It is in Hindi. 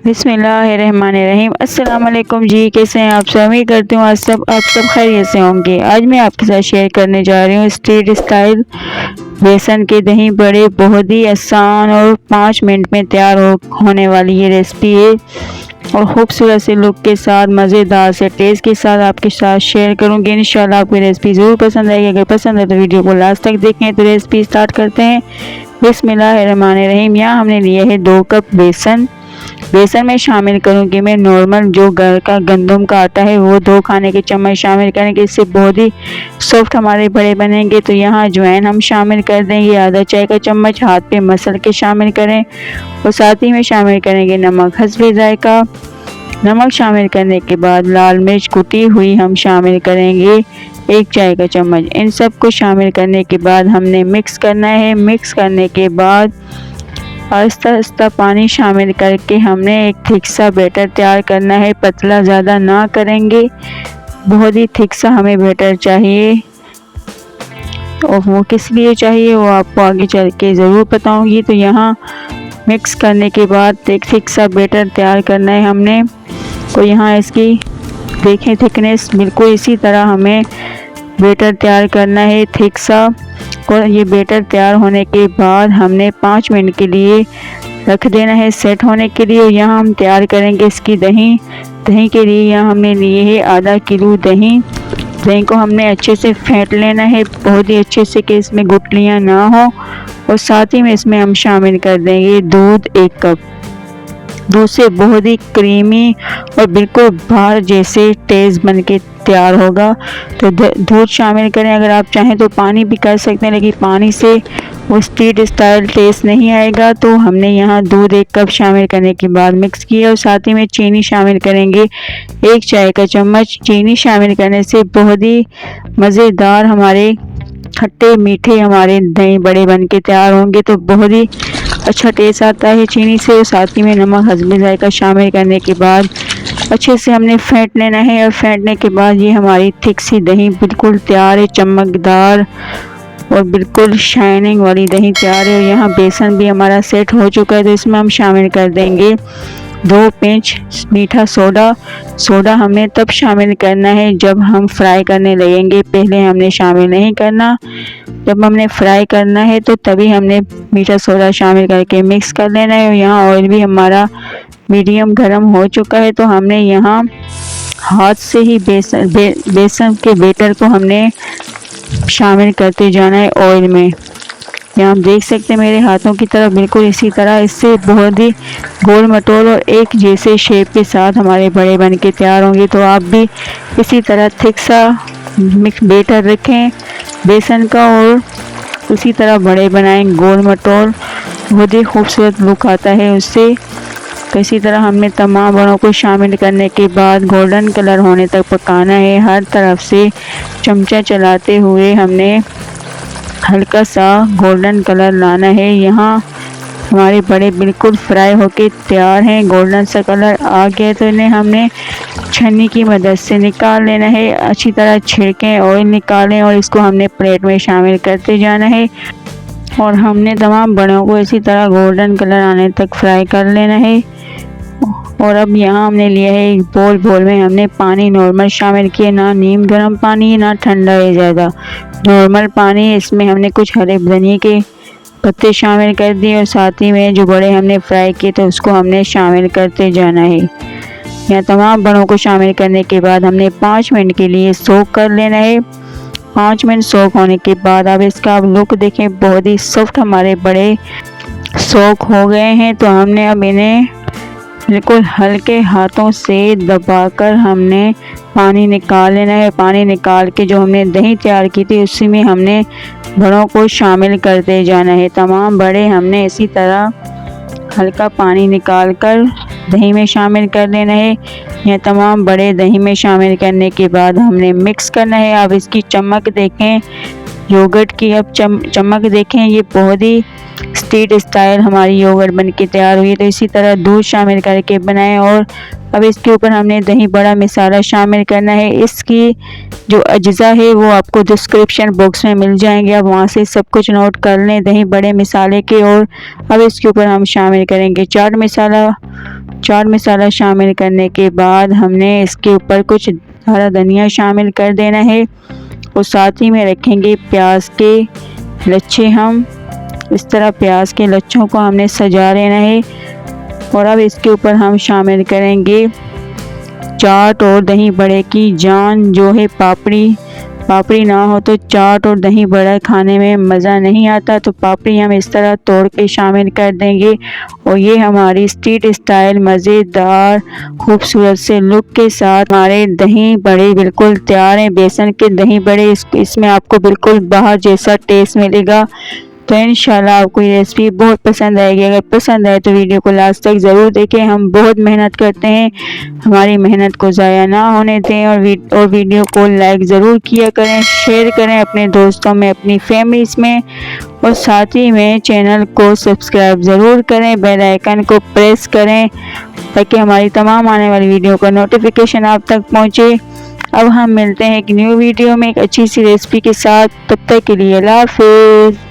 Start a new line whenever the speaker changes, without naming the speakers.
बिस्मिल्लाहिर्रहमानिर्रहीम। अस्सलाम वालेकुम जी, कैसे हैं आप सब? उम्मीद करती हूँ आप सब खैरियत से होंगे। आज मैं आपके साथ शेयर करने जा रही हूँ स्ट्रीट स्टाइल बेसन के दही बड़े। बहुत ही आसान और 5 मिनट में तैयार होने वाली ये रेसिपी है और खूबसूरत से लुक के साथ मज़ेदार से टेस्ट के साथ आपके साथ शेयर करूँगी। इंशाल्लाह आपको रेसिपी ज़रूर पसंद आएगी। अगर पसंद है तो वीडियो को लास्ट तक देखें। तो रेसिपी स्टार्ट करते हैं। बिस्मिल्लाहिर्रहमानिर्रहीम। यहाँ हमने लिए है 2 कप बेसन। बेसन में शामिल करूँगी मैं नॉर्मल जो घर का गंदम का आटा है, वो 2 खाने के चम्मच शामिल करेंगे। इससे बहुत ही सॉफ्ट हमारे बड़े बनेंगे। तो यहाँ अजवाइन हम शामिल कर देंगे, आधा चाय का चम्मच हाथ पे मसल के शामिल करें। और साथ ही में शामिल करेंगे नमक हस्बे जायका। नमक शामिल करने के बाद लाल मिर्च कुटी हुई हम शामिल करेंगे 1 चाय का चम्मच। इन सब को शामिल करने के बाद हमने मिक्स करना है। मिक्स करने के बाद आहिस्ता आहिस्ता पानी शामिल करके हमने एक थिक सा बैटर तैयार करना है। पतला ज़्यादा ना करेंगे, बहुत ही थिक सा हमें बैटर चाहिए। और वो किस लिए चाहिए वो आपको आगे चल के ज़रूर बताऊंगी। तो यहाँ मिक्स करने के बाद एक थिक सा बैटर तैयार करना है हमने। तो यहाँ इसकी देखें थिकनेस, बिल्कुल इसी तरह हमें बैटर तैयार करना है थिक सा। और ये बैटर तैयार होने के बाद हमने 5 मिनट के लिए रख देना है सेट होने के लिए। यहाँ हम तैयार करेंगे इसकी दही। दही के लिए यहाँ हमने लिए है आधा किलो दही। दही को हमने अच्छे से फेंट लेना है, बहुत ही अच्छे से कि इसमें गुठलियाँ ना हो। और साथ ही में इसमें हम शामिल कर देंगे दूध 1 कप। दूध से बहुत ही क्रीमी और बिल्कुल बाहर जैसे टेस्ट बन के तैयार होगा। तो दूध शामिल करें। अगर आप चाहें तो पानी भी कर सकते हैं, लेकिन पानी से वो स्ट्रीट स्टाइल टेस्ट नहीं आएगा। तो हमने यहाँ दूध 1 कप शामिल करने के बाद मिक्स किया। और साथ ही में चीनी शामिल करेंगे 1 चाय का चम्मच। चीनी शामिल करने से बहुत ही मज़ेदार हमारे खट्टे मीठे हमारे दही बड़े बन के तैयार होंगे। तो बहुत ही अच्छा टेस्ट आता है चीनी से। और साथ ही में नमक हस्बे जायका शामिल करने के बाद अच्छे से हमने फेंट लेना है। और फेंटने के बाद ये हमारी थिक सी दही बिल्कुल तैयार है, चमकदार और बिल्कुल शाइनिंग वाली दही तैयार है। और यहाँ बेसन भी हमारा सेट हो चुका है। तो इसमें हम शामिल कर देंगे 2 पिंच मीठा सोडा। सोडा हमने तब शामिल करना है जब हम फ्राई करने लगेंगे, पहले हमने शामिल नहीं करना। जब हमने फ्राई करना है तो तभी हमने मीठा सोडा शामिल करके मिक्स कर लेना है। और यहाँ ऑयल भी हमारा मीडियम गर्म हो चुका है। तो हमने यहाँ हाथ से ही बेसन के बैटर को हमने शामिल करते जाना है ऑयल में। यहाँ आप देख सकते हैं मेरे हाथों की तरफ बिल्कुल इसी तरह। इससे बहुत ही गोल मटोल और एक जैसे शेप के साथ हमारे बड़े बन के तैयार होंगे। तो आप भी इसी तरह थिक सा मिक्स बैटर रखें बेसन का और उसी तरह बड़े बनाएं गोल मटोल। बहुत ही खूबसूरत लुक आता है उससे। तो इसी तरह हमने तमाम बड़ों को शामिल करने के बाद गोल्डन कलर होने तक पकाना है। हर तरफ से चमचा चलाते हुए हमने हल्का सा गोल्डन कलर लाना है। यहाँ हमारे बड़े बिल्कुल फ्राई होके तैयार हैं। गोल्डन सा कलर आ गया तो इन्हें हमने छन्नी की मदद से निकाल लेना है। अच्छी तरह छिड़कें, ऑयल निकालें और इसको हमने प्लेट में शामिल करते जाना है। और हमने तमाम बड़ों को इसी तरह गोल्डन कलर आने तक फ्राई कर लेना है। और अब यहाँ हमने लिया है एक बोल में हमने पानी नॉर्मल शामिल किया, ना नीम गर्म पानी ना ठंडा है ज़्यादा, नॉर्मल पानी। इसमें हमने कुछ हरे धनिए के पत्ते शामिल कर दिए। और साथ ही में जो बड़े हमने फ्राई किए थे उसको हमने शामिल करते जाना है। यहाँ तमाम बड़ों को शामिल करने के बाद हमने 5 मिनट के लिए सोक कर लेना है। 5 मिनट सोक होने के बाद अब इसका आप लुक देखें, बहुत ही सॉफ्ट हमारे बड़े सोक हो गए हैं। तो हमने अब इन्हें बिल्कुल हल्के हाथों से दबाकर हमने पानी निकाल लेना है। पानी निकाल के जो हमने दही तैयार की थी उसी में हमने बड़ों को शामिल करते जाना है। तमाम बड़े हमने इसी तरह हल्का पानी निकाल कर दही में शामिल कर लेना है। यह तमाम बड़े दही में शामिल करने के बाद हमने मिक्स करना है। अब इसकी चमक देखें योगर्ट की, अब चमक देखें, ये बहुत ही स्ट्रीट स्टाइल हमारी योगर्ट बन के तैयार हुई है। तो इसी तरह दूध शामिल करके बनाएं। और अब इसके ऊपर हमने दही बड़ा मसाला शामिल करना है। इसकी जो अज्जा है वो आपको डिस्क्रिप्शन बॉक्स में मिल जाएंगे, आप वहाँ से सब कुछ नोट कर लें दही बड़े मसाले के। और अब इसके ऊपर हम शामिल करेंगे चाट मसाला चाट मसाला शामिल करने के बाद हमने इसके ऊपर कुछ हरा धनिया शामिल कर देना है और साथ ही में रखेंगे प्याज के लच्छे। हम इस तरह प्याज के लच्छों को हमने सजा लेना है और अब इसके ऊपर हम शामिल करेंगे चाट और दही बड़े की जान जो है पापड़ी। पापड़ी ना हो तो चाट और दही बड़ा खाने में मज़ा नहीं आता, तो पापड़ी हम इस तरह तोड़ के शामिल कर देंगे और ये हमारी स्ट्रीट स्टाइल मज़ेदार खूबसूरत से लुक के साथ हमारे दही बड़े बिल्कुल तैयार हैं। बेसन के दही बड़े इसमें आपको बिल्कुल बाहर जैसा टेस्ट मिलेगा। तो इंशाल्लाह आपको ये रेसिपी बहुत पसंद आएगी। अगर पसंद आए तो वीडियो को लास्ट तक ज़रूर देखें। हम बहुत मेहनत करते हैं, हमारी मेहनत को ज़ाया ना होने दें और वीडियो को लाइक ज़रूर किया करें, शेयर करें अपने दोस्तों में, अपनी फैमिलीज में और साथ ही में चैनल को सब्सक्राइब ज़रूर करें, बेल आइकन को प्रेस करें ताकि हमारी तमाम आने वाली वीडियो का नोटिफिकेशन आप तक पहुँचे। अब हम मिलते हैं एक न्यू वीडियो में एक अच्छी सी रेसिपी के साथ। तब तक के लिए अल्लाह हाफ़िज़।